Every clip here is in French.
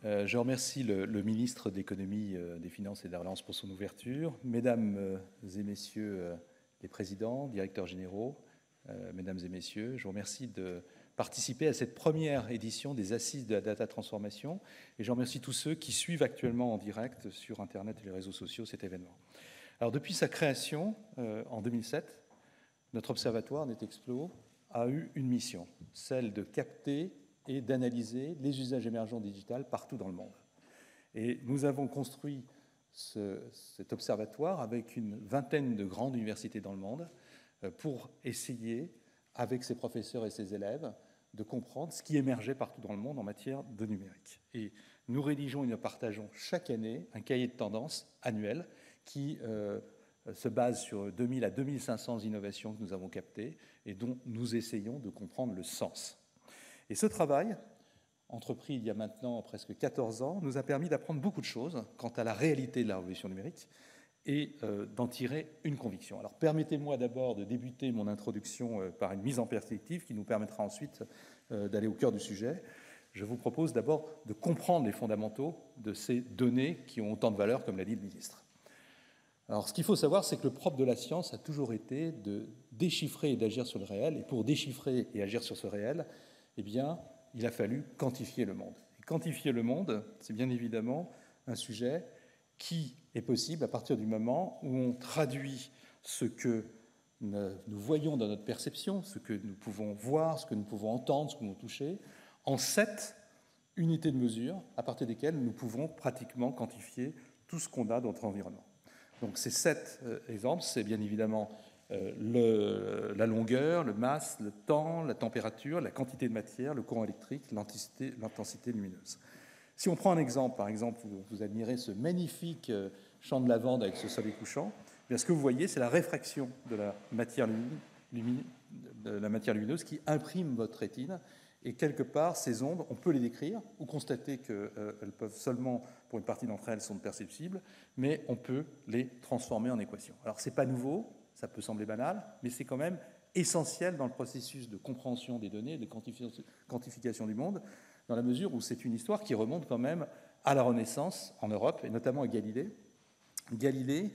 Je remercie le ministre de l'Économie, des Finances et de la Relance pour son ouverture. Mesdames et messieurs les présidents, directeurs généraux, mesdames et messieurs, je vous remercie de participer à cette première édition des Assises de la Data Transformation et je remercie tous ceux qui suivent actuellement en direct sur Internet et les réseaux sociaux cet événement. Alors depuis sa création en 2007, notre observatoire Netexplo a eu une mission, celle de capter et d'analyser les usages émergents digital partout dans le monde. Et nous avons construit cet observatoire avec une vingtaine de grandes universités dans le monde pour essayer, avec ses professeurs et ses élèves, de comprendre ce qui émergeait partout dans le monde en matière de numérique. Et nous rédigeons et nous partageons chaque année un cahier de tendance annuel qui se base sur 2000 à 2500 innovations que nous avons captées et dont nous essayons de comprendre le sens. Et ce travail, entrepris il y a maintenant presque 14 ans, nous a permis d'apprendre beaucoup de choses quant à la réalité de la révolution numérique et d'en tirer une conviction. Alors permettez-moi d'abord de débuter mon introduction par une mise en perspective qui nous permettra ensuite d'aller au cœur du sujet. Je vous propose d'abord de comprendre les fondamentaux de ces données qui ont autant de valeur, comme l'a dit le ministre. Alors ce qu'il faut savoir, c'est que le propre de la science a toujours été de déchiffrer et d'agir sur le réel. Et pour déchiffrer et agir sur ce réel, eh bien, il a fallu quantifier le monde. Et quantifier le monde, c'est bien évidemment un sujet qui est possible à partir du moment où on traduit ce que nous voyons dans notre perception, ce que nous pouvons voir, ce que nous pouvons entendre, ce que nous pouvons toucher, en 7 unités de mesure à partir desquelles nous pouvons pratiquement quantifier tout ce qu'on a dans notre environnement. Donc ces 7 exemples, c'est bien évidemment la longueur, le masse, le temps, la température, la quantité de matière, le courant électrique, l'intensité lumineuse. Si on prend un exemple, par exemple, vous admirez ce magnifique champ de lavande avec ce soleil couchant, bien ce que vous voyez, c'est la réfraction de la matière lumineuse qui imprime votre rétine. Et quelque part, ces ondes, on peut les décrire ou constater qu'elles peuvent seulement, pour une partie d'entre elles, sont perceptibles, mais on peut les transformer en équations. Alors, ce n'est pas nouveau. Ça peut sembler banal, mais c'est quand même essentiel dans le processus de compréhension des données, de quantification du monde, dans la mesure où c'est une histoire qui remonte quand même à la Renaissance en Europe, et notamment à Galilée. Galilée,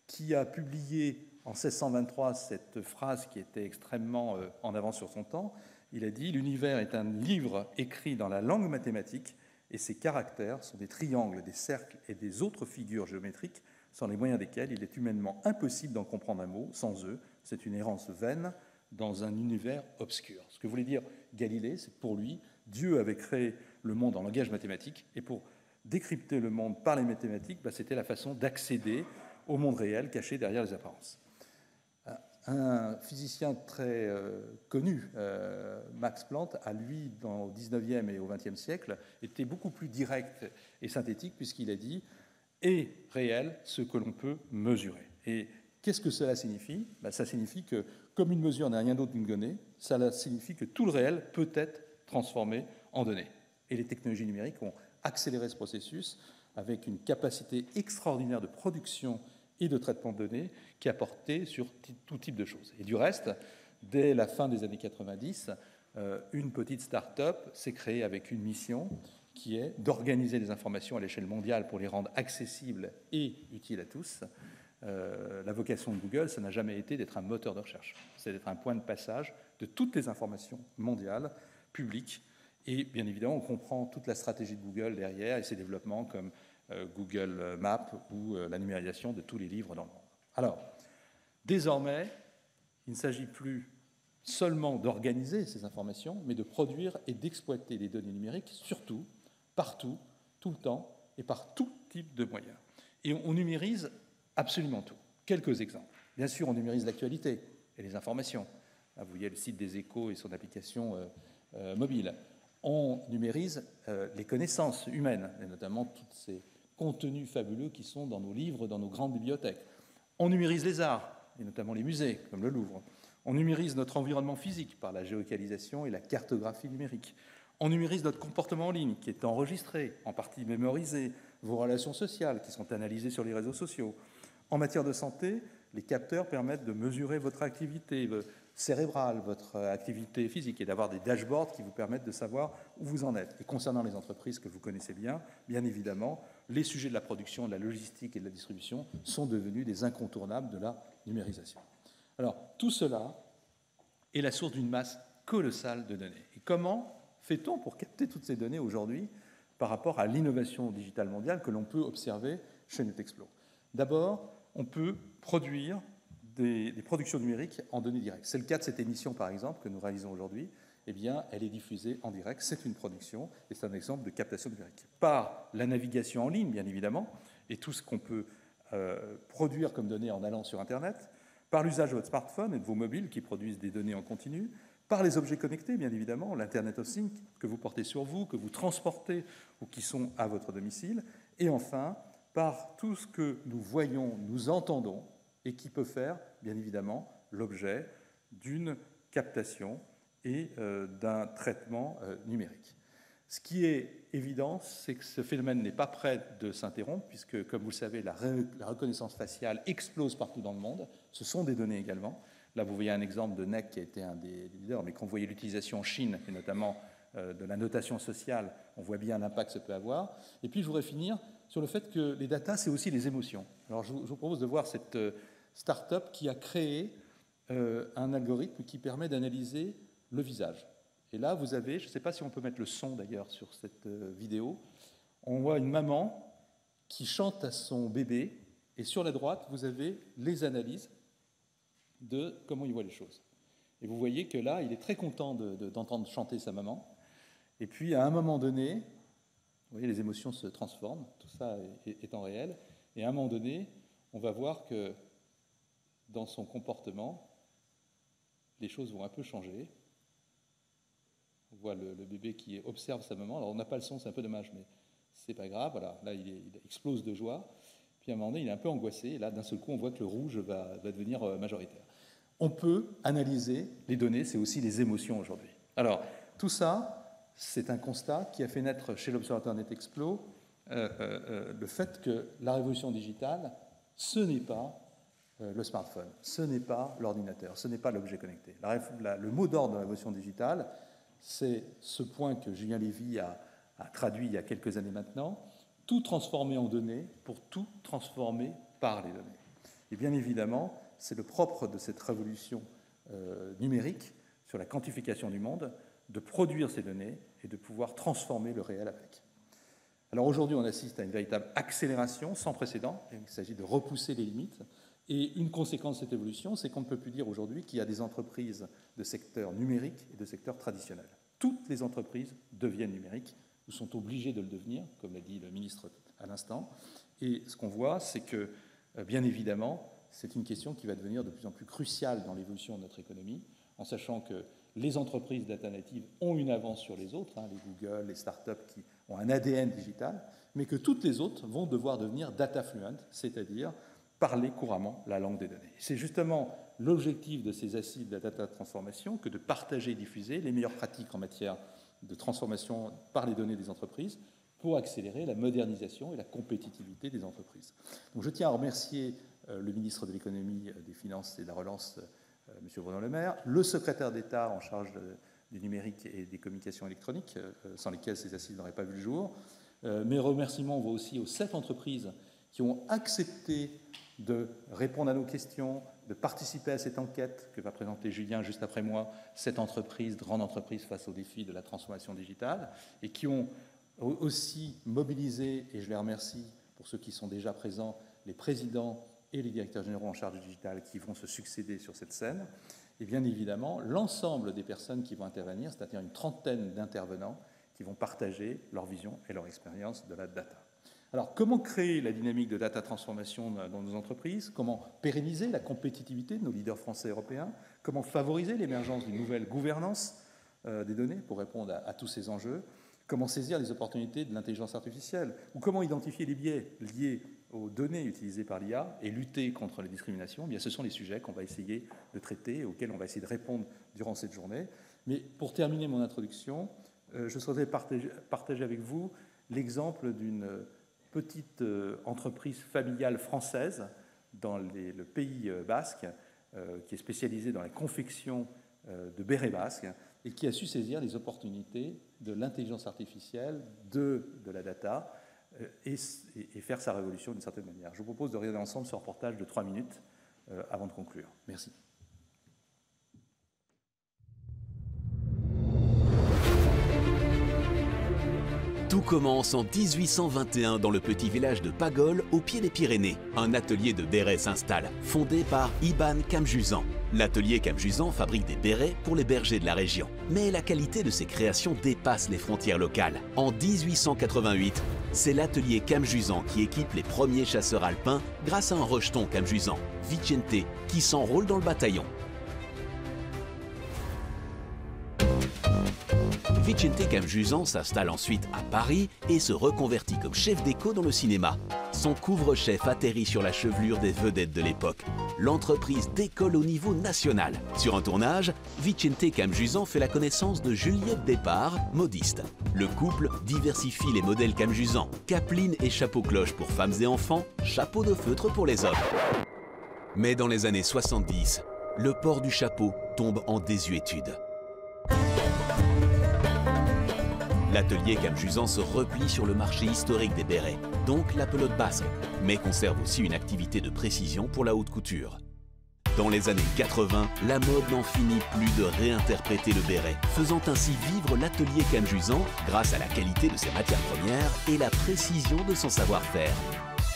qui a publié en 1623 cette phrase qui était extrêmement en avance sur son temps. Il a dit « L'univers est un livre écrit dans la langue mathématique, et ses caractères sont des triangles, des cercles et des autres figures géométriques sans les moyens desquels il est humainement impossible d'en comprendre un mot. Sans eux, c'est une errance vaine dans un univers obscur. » Ce que voulait dire Galilée, c'est que pour lui, Dieu avait créé le monde en langage mathématique, et pour décrypter le monde par les mathématiques, c'était la façon d'accéder au monde réel caché derrière les apparences. Un physicien très connu, Max Planck, a lui, au XIXe et au XXe siècle, été beaucoup plus direct et synthétique, puisqu'il a dit « est réel ce que l'on peut mesurer ». Et qu'est-ce que cela signifie ? Ça signifie que, comme une mesure n'est rien d'autre qu'une donnée, ça signifie que tout le réel peut être transformé en données. Et les technologies numériques ont accéléré ce processus avec une capacité extraordinaire de production et de traitement de données qui a porté sur tout type de choses. Et du reste, dès la fin des années 90, une petite start-up s'est créée avec une mission qui est d'organiser les informations à l'échelle mondiale pour les rendre accessibles et utiles à tous. La vocation de Google, ça n'a jamais été d'être un moteur de recherche. C'est d'être un point de passage de toutes les informations mondiales, publiques. Et bien évidemment, on comprend toute la stratégie de Google derrière et ses développements comme Google Maps ou la numérisation de tous les livres dans le monde. Alors, désormais, il ne s'agit plus seulement d'organiser ces informations, mais de produire et d'exploiter les données numériques, surtout, partout, tout le temps, et par tout type de moyens. Et on numérise absolument tout. Quelques exemples. Bien sûr, on numérise l'actualité et les informations. Là, vous voyez le site des Échos et son application mobile. On numérise les connaissances humaines, et notamment tous ces contenus fabuleux qui sont dans nos livres, dans nos grandes bibliothèques. On numérise les arts, et notamment les musées, comme le Louvre. On numérise notre environnement physique par la géolocalisation et la cartographie numérique. On numérise notre comportement en ligne, qui est enregistré, en partie mémorisé, vos relations sociales, qui sont analysées sur les réseaux sociaux. En matière de santé, les capteurs permettent de mesurer votre activité, cérébrale, votre activité physique, et d'avoir des dashboards qui vous permettent de savoir où vous en êtes. Et concernant les entreprises que vous connaissez bien, bien évidemment, les sujets de la production, de la logistique et de la distribution sont devenus des incontournables de la numérisation. Alors, tout cela est la source d'une masse colossale de données. Et comment fait-on pour capter toutes ces données aujourd'hui par rapport à l'innovation digitale mondiale que l'on peut observer chez Netexplo? D'abord, on peut produire des productions numériques en données directes. C'est le cas de cette émission, par exemple, que nous réalisons aujourd'hui. Eh bien, elle est diffusée en direct. C'est une production et c'est un exemple de captation numérique. Par la navigation en ligne, bien évidemment, et tout ce qu'on peut produire comme données en allant sur Internet, par l'usage de votre smartphone et de vos mobiles qui produisent des données en continu, par les objets connectés, bien évidemment, l'Internet of Things que vous portez sur vous, que vous transportez ou qui sont à votre domicile, et enfin, par tout ce que nous voyons, nous entendons, et qui peut faire, bien évidemment, l'objet d'une captation et d'un traitement numérique. Ce qui est évident, c'est que ce phénomène n'est pas prêt de s'interrompre, puisque, comme vous le savez, la reconnaissance faciale explose partout dans le monde. Ce sont des données également. Là, vous voyez un exemple de NEC qui a été un des leaders, mais quand vous voyez l'utilisation en Chine, et notamment de la notation sociale, on voit bien l'impact que ça peut avoir. Et puis, je voudrais finir sur le fait que les data, c'est aussi les émotions. Alors, je vous propose de voir cette start-up qui a créé un algorithme qui permet d'analyser le visage. Et là, vous avez, je ne sais pas si on peut mettre le son d'ailleurs sur cette vidéo, on voit une maman qui chante à son bébé, et sur la droite, vous avez les analyses de comment il voit les choses. Et vous voyez que là, il est très content d'entendre chanter sa maman. Et puis, à un moment donné, vous voyez, les émotions se transforment, tout ça est en réel. Et à un moment donné, on va voir que dans son comportement, les choses vont un peu changer. On voit le bébé qui observe sa maman. Alors, on n'a pas le son, c'est un peu dommage, mais c'est pas grave. Voilà, là, il explose de joie. Puis, à un moment donné, il est un peu angoissé. Et là, d'un seul coup, on voit que le rouge va devenir majoritaire. On peut analyser les données, c'est aussi les émotions aujourd'hui. Alors, tout ça, c'est un constat qui a fait naître chez l'Observatoire Netexplo le fait que la révolution digitale, ce n'est pas le smartphone, ce n'est pas l'ordinateur, ce n'est pas l'objet connecté. Le mot d'ordre de la révolution digitale, c'est ce point que Julien Lévy a traduit il y a quelques années maintenant, tout transformer en données pour tout transformer par les données. Et bien évidemment, c'est le propre de cette révolution numérique sur la quantification du monde, de produire ces données et de pouvoir transformer le réel avec. Alors aujourd'hui, on assiste à une véritable accélération sans précédent. Il s'agit de repousser les limites. Et une conséquence de cette évolution, c'est qu'on ne peut plus dire aujourd'hui qu'il y a des entreprises de secteur numérique et de secteur traditionnel. Toutes les entreprises deviennent numériques ou sont obligées de le devenir, comme l'a dit le ministre à l'instant. Et ce qu'on voit, c'est que, bien évidemment, c'est une question qui va devenir de plus en plus cruciale dans l'évolution de notre économie, en sachant que les entreprises data native ont une avance sur les autres, les Google, les startups qui ont un ADN digital, mais que toutes les autres vont devoir devenir data fluent, c'est-à-dire parler couramment la langue des données. C'est justement l'objectif de ces assises de la data transformation que de partager et diffuser les meilleures pratiques en matière de transformation par les données des entreprises pour accélérer la modernisation et la compétitivité des entreprises. Donc je tiens à remercier le ministre de l'économie, des finances et de la relance, M. Bruno Le Maire, le secrétaire d'État en charge du numérique et des communications électroniques, sans lesquelles ces assises n'auraient pas vu le jour. Mes remerciements vont aussi aux 7 entreprises qui ont accepté de répondre à nos questions, de participer à cette enquête que va présenter Julien juste après moi, cette entreprise, grande entreprise face aux défis de la transformation digitale, et qui ont aussi mobilisé, et je les remercie pour ceux qui sont déjà présents, les présidents et les directeurs généraux en charge du digital qui vont se succéder sur cette scène, et bien évidemment l'ensemble des personnes qui vont intervenir, c'est-à-dire une trentaine d'intervenants qui vont partager leur vision et leur expérience de la data. Alors, comment créer la dynamique de data transformation dans nos entreprises? Comment pérenniser la compétitivité de nos leaders français et européens? Comment favoriser l'émergence d'une nouvelle gouvernance des données pour répondre à tous ces enjeux? Comment saisir les opportunités de l'intelligence artificielle? Ou comment identifier les biais liés aux données utilisées par l'IA et lutter contre les discriminations? Eh bien, ce sont les sujets qu'on va essayer de traiter et auxquels on va essayer de répondre durant cette journée. Mais pour terminer mon introduction, je souhaiterais partager avec vous l'exemple d'une petite entreprise familiale française dans le Pays basque qui est spécialisé dans la confection de bérets basques et qui a su saisir les opportunités de l'intelligence artificielle, de la data, et faire sa révolution d'une certaine manière. Je vous propose de regarder ensemble ce reportage de 3 minutes avant de conclure. Merci. Tout commence en 1821 dans le petit village de Pagol, au pied des Pyrénées. Un atelier de bérets s'installe, fondé par Iban Camjuzan. L'atelier Camjuzan fabrique des bérets pour les bergers de la région. Mais la qualité de ses créations dépasse les frontières locales. En 1888, c'est l'atelier Camjuzan qui équipe les premiers chasseurs alpins grâce à un rejeton Camjuzan, Vicente, qui s'enrôle dans le bataillon. Vicente Camjuzan s'installe ensuite à Paris et se reconvertit comme chef d'éco dans le cinéma. Son couvre-chef atterrit sur la chevelure des vedettes de l'époque. L'entreprise décolle au niveau national. Sur un tournage, Vicente Camjuzan fait la connaissance de Juliette Despart, modiste. Le couple diversifie les modèles Camjuzan. Capeline et chapeau-cloche pour femmes et enfants, chapeau de feutre pour les hommes. Mais dans les années 70, le port du chapeau tombe en désuétude. L'atelier Camjuzan se replie sur le marché historique des bérets, donc la pelote basque, mais conserve aussi une activité de précision pour la haute couture. Dans les années 80, la mode n'en finit plus de réinterpréter le béret, faisant ainsi vivre l'atelier Camjuzan grâce à la qualité de ses matières premières et la précision de son savoir-faire.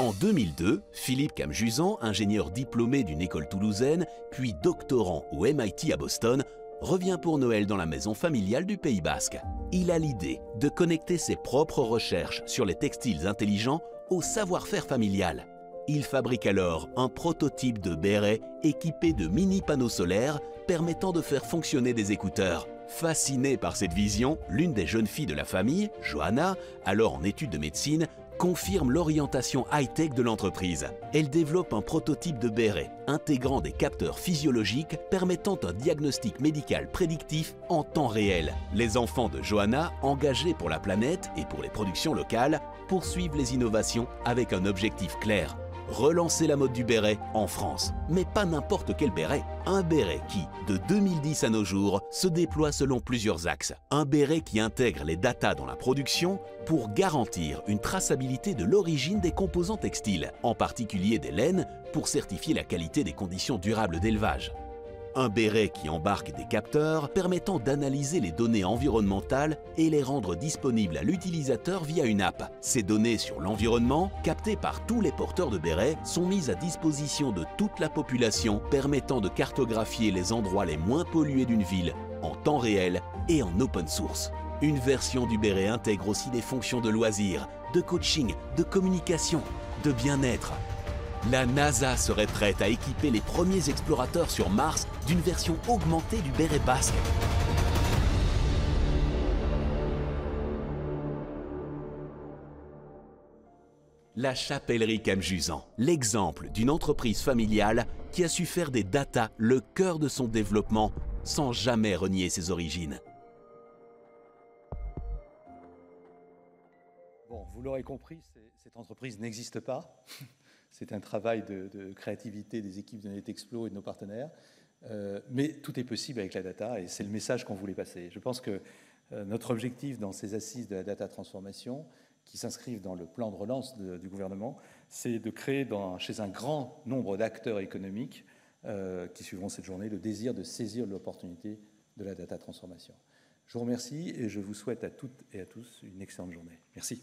En 2002, Philippe Camjuzan, ingénieur diplômé d'une école toulousaine, puis doctorant au MIT à Boston, revient pour Noël dans la maison familiale du Pays Basque. Il a l'idée de connecter ses propres recherches sur les textiles intelligents au savoir-faire familial. Il fabrique alors un prototype de béret équipé de mini-panneaux solaires permettant de faire fonctionner des écouteurs. Fascinée par cette vision, l'une des jeunes filles de la famille, Johanna, alors en études de médecine, confirme l'orientation high-tech de l'entreprise. Elle développe un prototype de béret intégrant des capteurs physiologiques permettant un diagnostic médical prédictif en temps réel. Les enfants de Johanna, engagés pour la planète et pour les productions locales, poursuivent les innovations avec un objectif clair: relancer la mode du béret en France. Mais pas n'importe quel béret. Un béret qui, de 2010 à nos jours, se déploie selon plusieurs axes. Un béret qui intègre les datas dans la production pour garantir une traçabilité de l'origine des composants textiles, en particulier des laines, pour certifier la qualité des conditions durables d'élevage. Un béret qui embarque des capteurs permettant d'analyser les données environnementales et les rendre disponibles à l'utilisateur via une app. Ces données sur l'environnement, captées par tous les porteurs de bérets, sont mises à disposition de toute la population, permettant de cartographier les endroits les moins pollués d'une ville en temps réel et en open source. Une version du béret intègre aussi des fonctions de loisirs, de coaching, de communication, de bien-être. La NASA serait prête à équiper les premiers explorateurs sur Mars d'une version augmentée du béret basque. La chapellerie Camjuzan, l'exemple d'une entreprise familiale qui a su faire des data le cœur de son développement sans jamais renier ses origines. Bon, vous l'aurez compris, cette entreprise n'existe pas. C'est un travail de créativité des équipes de NetExplo et de nos partenaires. Mais tout est possible avec la data et c'est le message qu'on voulait passer. Je pense que notre objectif dans ces assises de la data transformation, qui s'inscrivent dans le plan de relance du gouvernement, c'est de créer chez un grand nombre d'acteurs économiques qui suivront cette journée le désir de saisir l'opportunité de la data transformation. Je vous remercie et je vous souhaite à toutes et à tous une excellente journée. Merci.